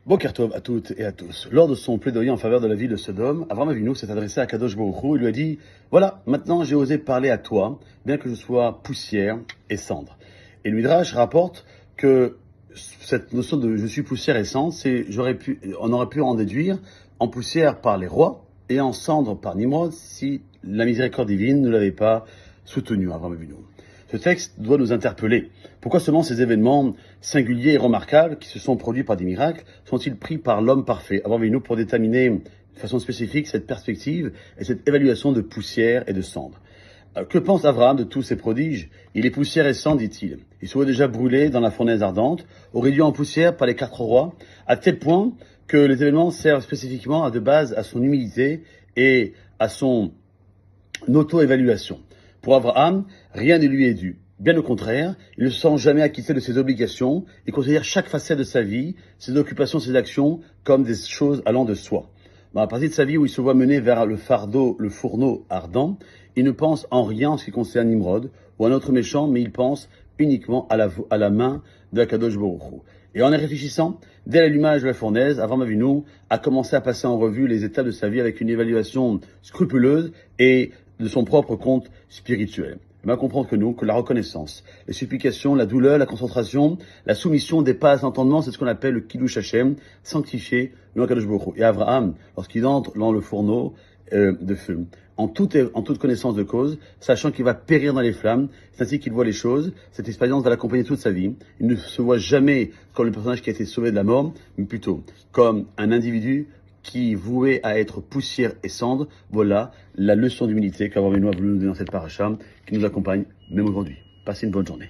Boker Tov à toutes et à tous. Lors de son plaidoyer en faveur de la ville de Sodome, Avraham Avinu s'est adressé à Kadosh Baruch Hu et lui a dit « Voilà, maintenant j'ai osé parler à toi, bien que je sois poussière et cendre. » Et le Midrash rapporte que cette notion de « je suis poussière et cendre », on aurait pu en déduire en poussière par les rois et en cendre par Nimrod si la miséricorde divine ne l'avait pas soutenu, Avraham Avinu. Ce texte doit nous interpeller. Pourquoi seulement ces événements singuliers et remarquables qui se sont produits par des miracles sont-ils pris par l'homme parfait, Avraham Avinu, pour déterminer de façon spécifique cette perspective et cette évaluation de poussière et de cendre? Que pense Abraham de tous ces prodiges? Il est poussière et cendre, dit-il. Il serait déjà brûlé dans la fournaise ardente, ou réduit en poussière par les 4 rois, à tel point que les événements servent spécifiquement de base à son humilité et à son auto-évaluation. Pour Abraham, rien ne lui est dû. Bien au contraire, il ne se sent jamais acquitté de ses obligations et considère chaque facette de sa vie, ses occupations, ses actions, comme des choses allant de soi. Dans la partie de sa vie où il se voit mener vers le fourneau ardent, il ne pense en rien en ce qui concerne Nimrod ou un autre méchant, mais il pense uniquement à la main de Akadosh Baruch Hu. Et en y réfléchissant, dès l'allumage de la fournaise, Avraham Avinu a commencé à passer en revue les étapes de sa vie avec une évaluation scrupuleuse et de son propre compte spirituel. Il va comprendre que la reconnaissance, les supplications, la douleur, la concentration, la soumission dépassent l'entendement, c'est ce qu'on appelle le Kiddush Hashem, sanctifié le nom Kadosh Baruch Hu. Et Abraham, lorsqu'il entre dans le fourneau de feu, en toute connaissance de cause, sachant qu'il va périr dans les flammes, c'est ainsi qu'il voit les choses. Cette expérience va l'accompagner toute sa vie. Il ne se voit jamais comme le personnage qui a été sauvé de la mort, mais plutôt comme un individu qui est voué à être poussière et cendre. Voilà la leçon d'humilité qu'Avraham Avinu a voulu nous donner dans cette paracha, qui nous accompagne même aujourd'hui. Passez une bonne journée.